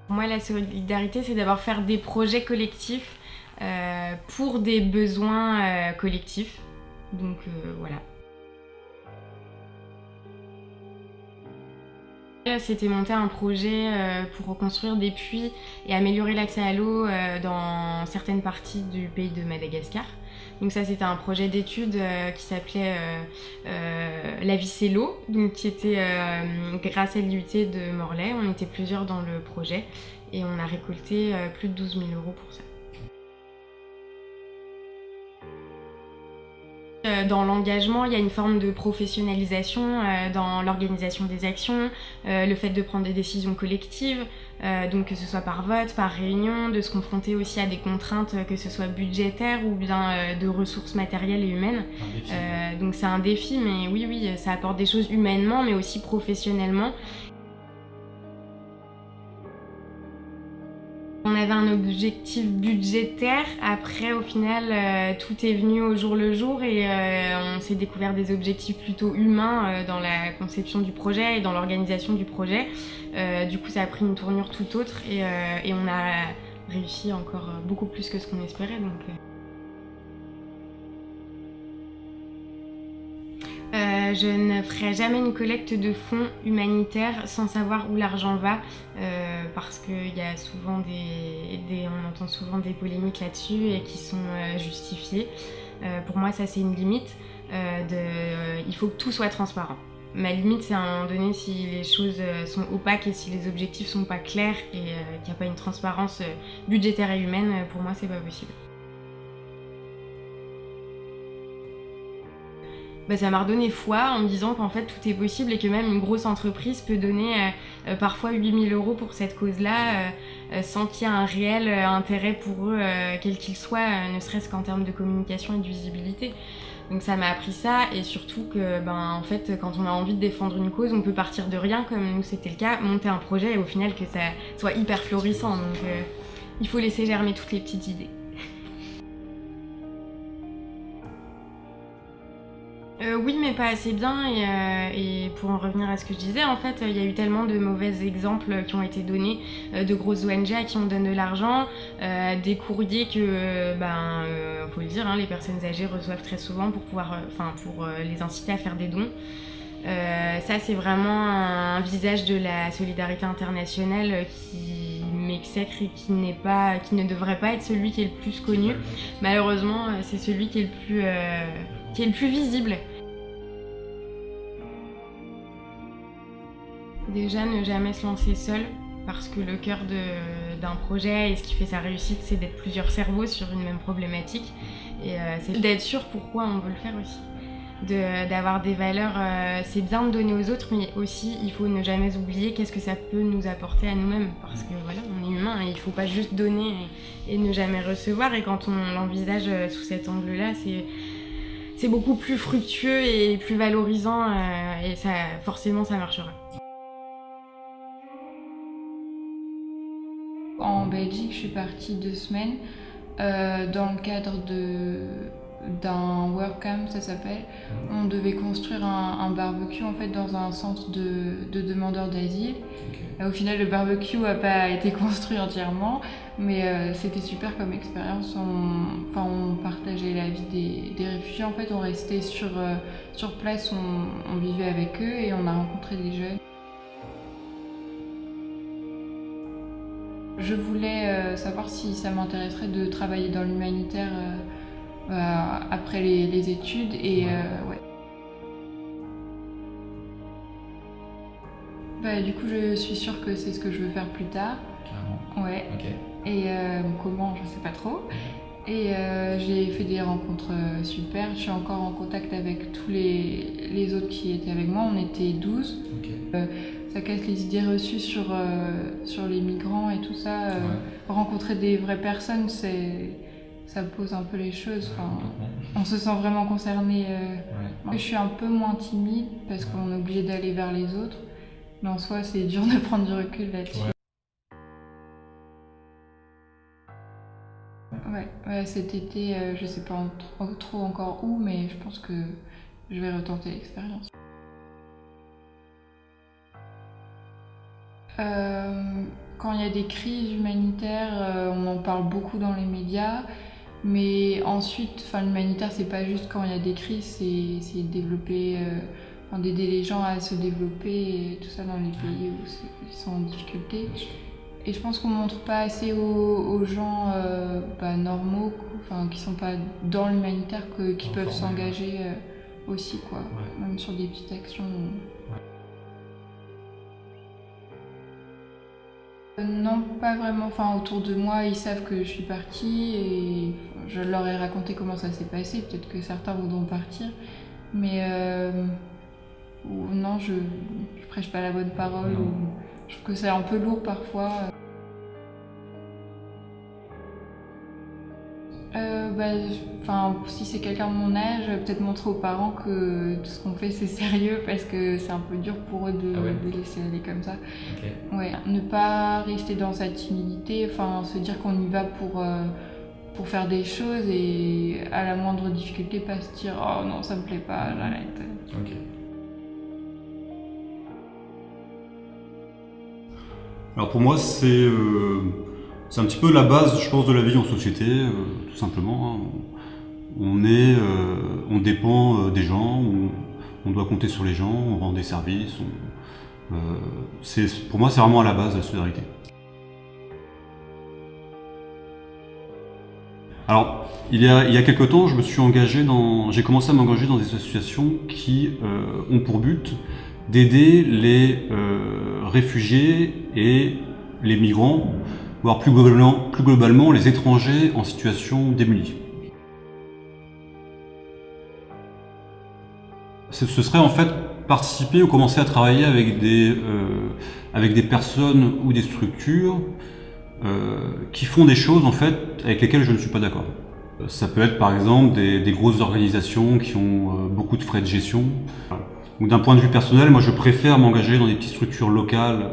Pour moi, la solidarité, c'est d'abord faire des projets collectifs pour des besoins collectifs. Donc voilà. C'était monter un projet pour reconstruire des puits et améliorer l'accès à l'eau dans certaines parties du pays de Madagascar. Donc ça, c'était un projet d'étude qui s'appelait La vie c'est l'eau, donc qui était grâce à l'IUT de Morlaix. On était plusieurs dans le projet et on a récolté plus de 12 000 € pour ça. Dans l'engagement, il y a une forme de professionnalisation dans l'organisation des actions, le fait de prendre des décisions collectives, donc que ce soit par vote, par réunion, de se confronter aussi à des contraintes, que ce soit budgétaires ou bien de ressources matérielles et humaines. Donc c'est un défi, mais oui, ça apporte des choses humainement, mais aussi professionnellement. On avait un objectif budgétaire, après au final tout est venu au jour le jour et on s'est découvert des objectifs plutôt humains dans la conception du projet et dans l'organisation du projet. Du coup ça a pris une tournure tout autre et on a réussi encore beaucoup plus que ce qu'on espérait. Je ne ferai jamais une collecte de fonds humanitaires sans savoir où l'argent va, parce qu'il y a souvent on entend souvent des polémiques là-dessus et qui sont justifiées. Pour moi, ça c'est une limite. Il faut que tout soit transparent. Ma limite, c'est à un moment donné, si les choses sont opaques et si les objectifs sont pas clairs et qu'il n'y a pas une transparence budgétaire et humaine, pour moi, c'est pas possible. Ça m'a redonné foi en me disant qu'en fait tout est possible et que même une grosse entreprise peut donner parfois 8 000 € pour cette cause-là sans qu'il y ait un réel intérêt pour eux, quel qu'il soit, ne serait-ce qu'en termes de communication et de visibilité. Donc ça m'a appris ça et surtout que en fait, quand on a envie de défendre une cause, on peut partir de rien comme nous c'était le cas, monter un projet et au final que ça soit hyper florissant. Donc il faut laisser germer toutes les petites idées. Oui, mais pas assez bien. Et pour en revenir à ce que je disais, en fait, il y a eu tellement de mauvais exemples qui ont été donnés de grosses ONG à qui on donne de l'argent, des courriers que, faut le dire, les personnes âgées reçoivent très souvent pour les inciter à faire des dons. Ça, c'est vraiment un visage de la solidarité internationale qui m'exècre et qui ne devrait pas être celui qui est le plus connu. Malheureusement, c'est celui qui est le plus visible. Déjà, ne jamais se lancer seul, parce que le cœur d'un projet et ce qui fait sa réussite, c'est d'être plusieurs cerveaux sur une même problématique. Et c'est d'être sûr pourquoi on veut le faire aussi. D'avoir des valeurs, c'est bien de donner aux autres, mais aussi il faut ne jamais oublier qu'est-ce que ça peut nous apporter à nous-mêmes. Parce que voilà, on est humain et il ne faut pas juste donner et ne jamais recevoir. Et quand on l'envisage sous cet angle-là, c'est beaucoup plus fructueux et plus valorisant et ça, forcément ça marchera. En Belgique, je suis partie 2 semaines dans le cadre d'un WordCamp, ça s'appelle. On devait construire un barbecue en fait dans un centre de demandeurs d'asile. Au final, le barbecue n'a pas été construit entièrement, mais c'était super comme expérience. On partageait la vie des réfugiés. En fait, on restait sur place, on vivait avec eux et on a rencontré des jeunes. Je voulais savoir si ça m'intéresserait de travailler dans l'humanitaire après les études et ouais. Du coup, je suis sûre que c'est ce que je veux faire plus tard. Clairement. Ouais. Ok. Et comment, je sais pas trop. Et j'ai fait des rencontres super. Je suis encore en contact avec tous les autres qui étaient avec moi. On était 12. Ok. Ça casse les idées reçues sur les migrants et tout ça. Rencontrer des vraies personnes, ça pose un peu les choses. On se sent vraiment concerné. Je suis un peu moins timide parce qu'on est obligé d'aller vers les autres. Mais en soi, c'est dur de prendre du recul là-dessus. Ouais, cet été, je sais pas trop encore où, mais je pense que je vais retenter l'expérience. Quand il y a des crises humanitaires, on en parle beaucoup dans les médias. Mais ensuite, l'humanitaire, c'est pas juste quand il y a des crises, c'est développer, d'aider les gens à se développer et tout ça dans les pays où ils sont en difficulté. Et je pense qu'on montre pas assez aux gens normaux, qui sont pas dans l'humanitaire, qui peuvent s'engager aussi, quoi, même sur des petites actions. Non, pas vraiment. Autour de moi, ils savent que je suis partie et je leur ai raconté comment ça s'est passé. Peut-être que certains voudront partir, mais non, je prêche pas la bonne parole. Je trouve que c'est un peu lourd parfois. Si c'est quelqu'un de mon âge, peut-être montrer aux parents que tout ce qu'on fait c'est sérieux, parce que c'est un peu dur pour eux de laisser aller comme ça. Okay. Ouais, ne pas rester dans sa timidité, se dire qu'on y va pour faire des choses et à la moindre difficulté pas se dire oh non ça me plaît pas, j'arrête. Okay. Alors pour moi c'est un petit peu la base, je pense, de la vie en société, tout simplement. On dépend des gens, on doit compter sur les gens, on rend des services. Pour moi, c'est vraiment à la base de la solidarité. Alors, il y a quelque temps, j'ai commencé à m'engager dans des associations qui ont pour but d'aider les réfugiés et les migrants, voire plus globalement les étrangers en situation démunie. Ce serait en fait participer ou commencer à travailler avec des personnes ou des structures qui font des choses en fait avec lesquelles je ne suis pas d'accord. Ça peut être par exemple des grosses organisations qui ont beaucoup de frais de gestion. Donc, d'un point de vue personnel, moi je préfère m'engager dans des petites structures locales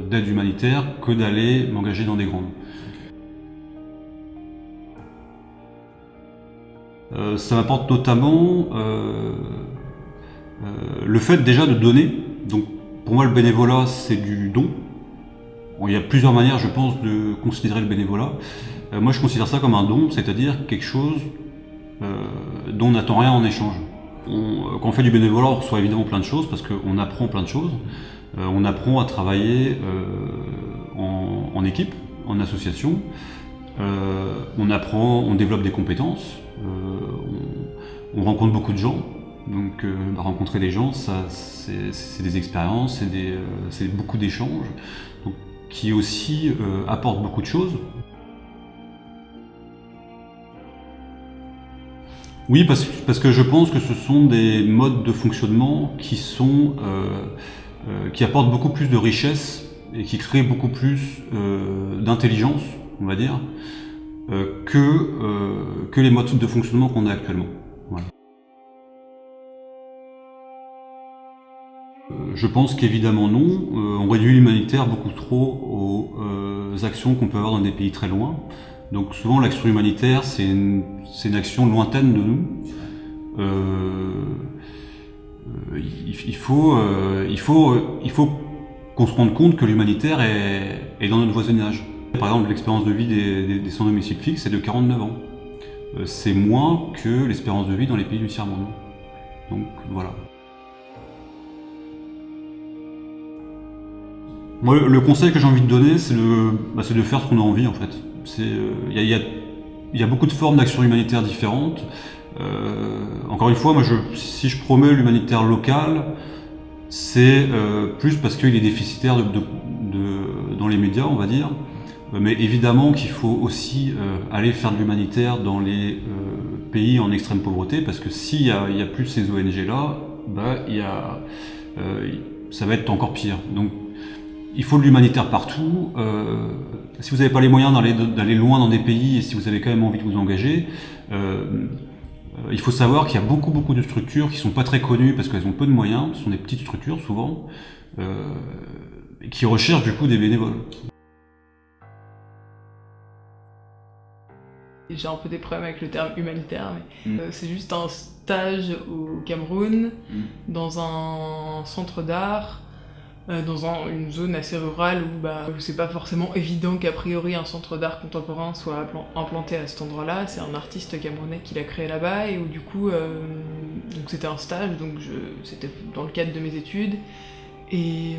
d'aide humanitaire que d'aller m'engager dans des grandes. Ça m'apporte notamment le fait déjà de donner. Donc pour moi le bénévolat c'est du don. Bon, il y a plusieurs manières je pense de considérer le bénévolat. Moi je considère ça comme un don, c'est-à-dire quelque chose dont on n'attend rien en échange. Quand on fait du bénévolat, on reçoit évidemment plein de choses parce qu'on apprend plein de choses. On apprend à travailler en équipe, en association. On développe des compétences. On rencontre beaucoup de gens. Donc rencontrer des gens, ça, c'est des expériences, c'est beaucoup d'échanges, qui aussi apportent beaucoup de choses. Oui, parce que je pense que ce sont des modes de fonctionnement qui apportent beaucoup plus de richesse et qui créent beaucoup plus d'intelligence, on va dire, que les modes de fonctionnement qu'on a actuellement. Voilà. Je pense qu'évidemment non, on réduit l'humanitaire beaucoup trop aux actions qu'on peut avoir dans des pays très loin. Donc souvent l'action humanitaire c'est une action lointaine de nous. Il faut qu'on se rende compte que l'humanitaire est dans notre voisinage. Par exemple l'expérience de vie des sans domicile fixe est de 49 ans. C'est moins que l'espérance de vie dans les pays du tiers-monde. Donc voilà. Moi, le conseil que j'ai envie de donner, c'est de faire ce qu'on a envie en fait. Il y a beaucoup de formes d'action humanitaire différentes. Encore une fois, moi, si je promets l'humanitaire local, c'est plus parce qu'il est déficitaire dans les médias, on va dire. Mais évidemment qu'il faut aussi aller faire de l'humanitaire dans les pays en extrême pauvreté, parce que s'il y a plus ces ONG-là, ça va être encore pire. Donc, il faut de l'humanitaire partout. Si vous n'avez pas les moyens d'aller loin dans des pays et si vous avez quand même envie de vous engager, il faut savoir qu'il y a beaucoup de structures qui ne sont pas très connues parce qu'elles ont peu de moyens, ce sont des petites structures souvent, qui recherchent du coup des bénévoles. J'ai un peu des problèmes avec le terme humanitaire, mais c'est juste un stage au Cameroun, dans un centre d'art, dans une zone assez rurale où c'est pas forcément évident qu'a priori un centre d'art contemporain soit implanté à cet endroit-là. C'est un artiste camerounais qui l'a créé là-bas et où du coup donc c'était un stage, donc c'était dans le cadre de mes études et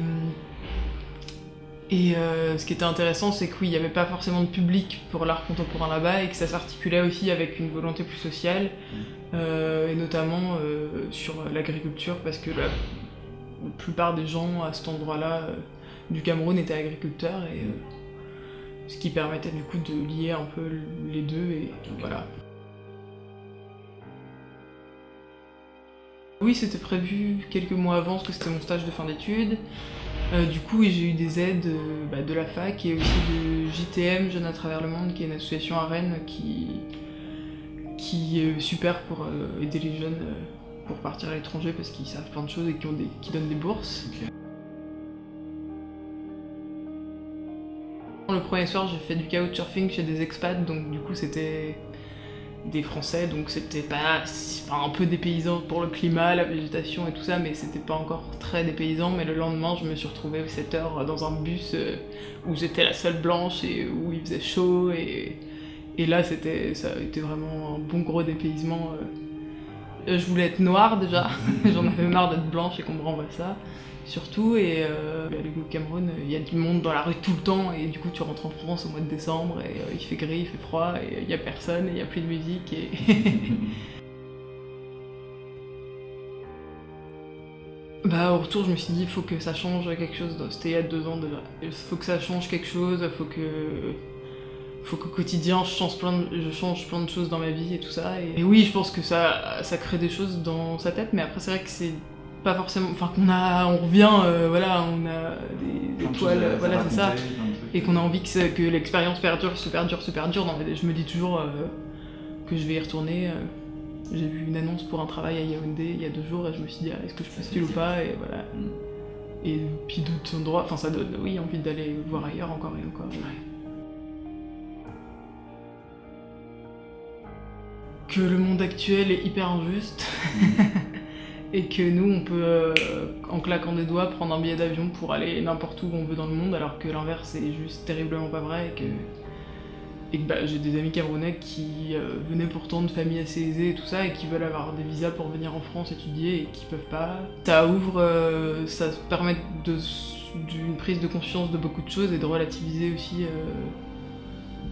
ce qui était intéressant, c'est que oui, il n'y avait pas forcément de public pour l'art contemporain là-bas et que ça s'articulait aussi avec une volonté plus sociale, et notamment sur l'agriculture, parce que la plupart des gens à cet endroit-là du Cameroun étaient agriculteurs, et ce qui permettait du coup de lier un peu les deux, et voilà. Oui, c'était prévu quelques mois avant, parce que c'était mon stage de fin d'études. Du coup, j'ai eu des aides de la fac et aussi de JTM, Jeunes à travers le monde, qui est une association à Rennes qui est super pour aider les jeunes pour partir à l'étranger parce qu'ils savent plein de choses et qui donnent des bourses. Ok. Le premier soir, j'ai fait du couchsurfing chez des expats, donc du coup c'était des Français, donc c'était pas un peu dépaysant pour le climat, la végétation et tout ça, mais c'était pas encore très dépaysant. Mais le lendemain, je me suis retrouvée à 7 heures dans un bus où j'étais la seule blanche et où il faisait chaud, et là ça a été vraiment un bon gros dépaysement. Je voulais être noire déjà, j'en avais marre d'être blanche et qu'on me renvoie ça, surtout, et au Cameroun, il y a du monde dans la rue tout le temps, et du coup tu rentres en France au mois de décembre, et il fait gris, il fait froid, et il y a personne, et il y a plus de musique, et... Au retour, je me suis dit, il faut que ça change quelque chose, c'était il y a 2 ans déjà, il faut que ça change quelque chose, faut qu'au quotidien je change plein de choses dans ma vie et tout ça. Et oui, je pense que ça crée des choses dans sa tête, mais après c'est vrai que c'est pas forcément... Enfin, on revient, on a des toiles, voilà, c'est ça. Et qu'on a envie que l'expérience perdure. Non, mais je me dis toujours que je vais y retourner. J'ai vu une annonce pour un travail à Yaoundé il y a 2 jours et je me suis dit, est-ce que je postule ou pas, et voilà. Et puis d'autres endroits, ça donne, oui, envie d'aller voir ailleurs encore et encore. Ouais. Que le monde actuel est hyper injuste et que nous on peut en claquant des doigts prendre un billet d'avion pour aller n'importe où on veut dans le monde, alors que l'inverse est juste terriblement pas vrai, et que j'ai des amis camerounais qui venaient pourtant de familles assez aisées et tout ça, et qui veulent avoir des visas pour venir en France étudier et qui peuvent pas. Ça ouvre, ça permet d'une prise de conscience de beaucoup de choses et de relativiser aussi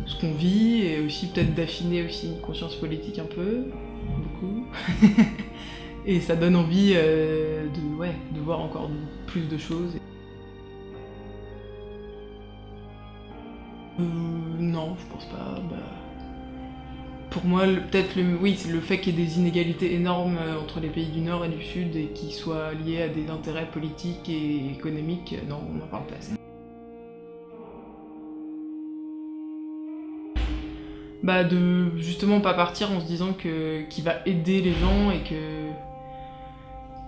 ce qu'on vit, et aussi peut-être d'affiner aussi une conscience politique un peu, beaucoup. Et ça donne envie de voir encore plus de choses. Non, je pense pas. Pour moi, c'est le fait qu'il y ait des inégalités énormes entre les pays du Nord et du Sud, et qui soient liés à des intérêts politiques et économiques. Non, on n'en parle pas assez. De justement pas partir en se disant qu'il va aider les gens,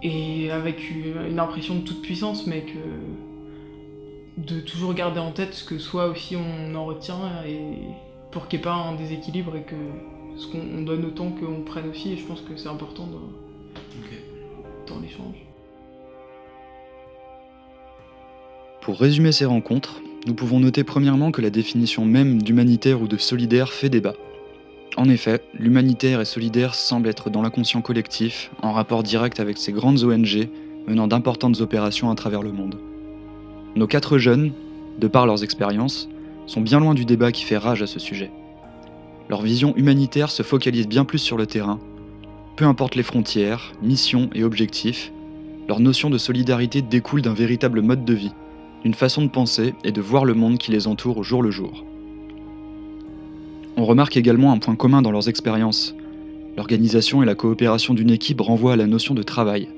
et avec une impression de toute puissance, mais de toujours garder en tête ce que soi aussi on en retient, et pour qu'il n'y ait pas un déséquilibre, et que ce qu'on donne autant qu'on prenne aussi, et je pense que c'est important dans l'échange. Pour résumer ces rencontres, nous pouvons noter premièrement que la définition même d'humanitaire ou de solidaire fait débat. En effet, l'humanitaire et solidaire semblent être dans l'inconscient collectif, en rapport direct avec ces grandes ONG menant d'importantes opérations à travers le monde. Nos 4 jeunes, de par leurs expériences, sont bien loin du débat qui fait rage à ce sujet. Leur vision humanitaire se focalise bien plus sur le terrain. Peu importe les frontières, missions et objectifs, leur notion de solidarité découle d'un véritable mode de vie, une façon de penser et de voir le monde qui les entoure au jour le jour. On remarque également un point commun dans leurs expériences. L'organisation et la coopération d'une équipe renvoient à la notion de travail.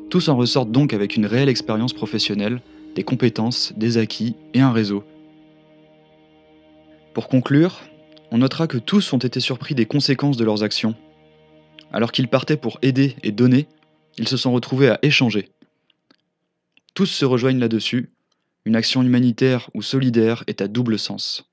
Tous en ressortent donc avec une réelle expérience professionnelle, des compétences, des acquis et un réseau. Pour conclure, on notera que tous ont été surpris des conséquences de leurs actions. Alors qu'ils partaient pour aider et donner, ils se sont retrouvés à échanger. Tous se rejoignent là-dessus. Une action humanitaire ou solidaire est à double sens.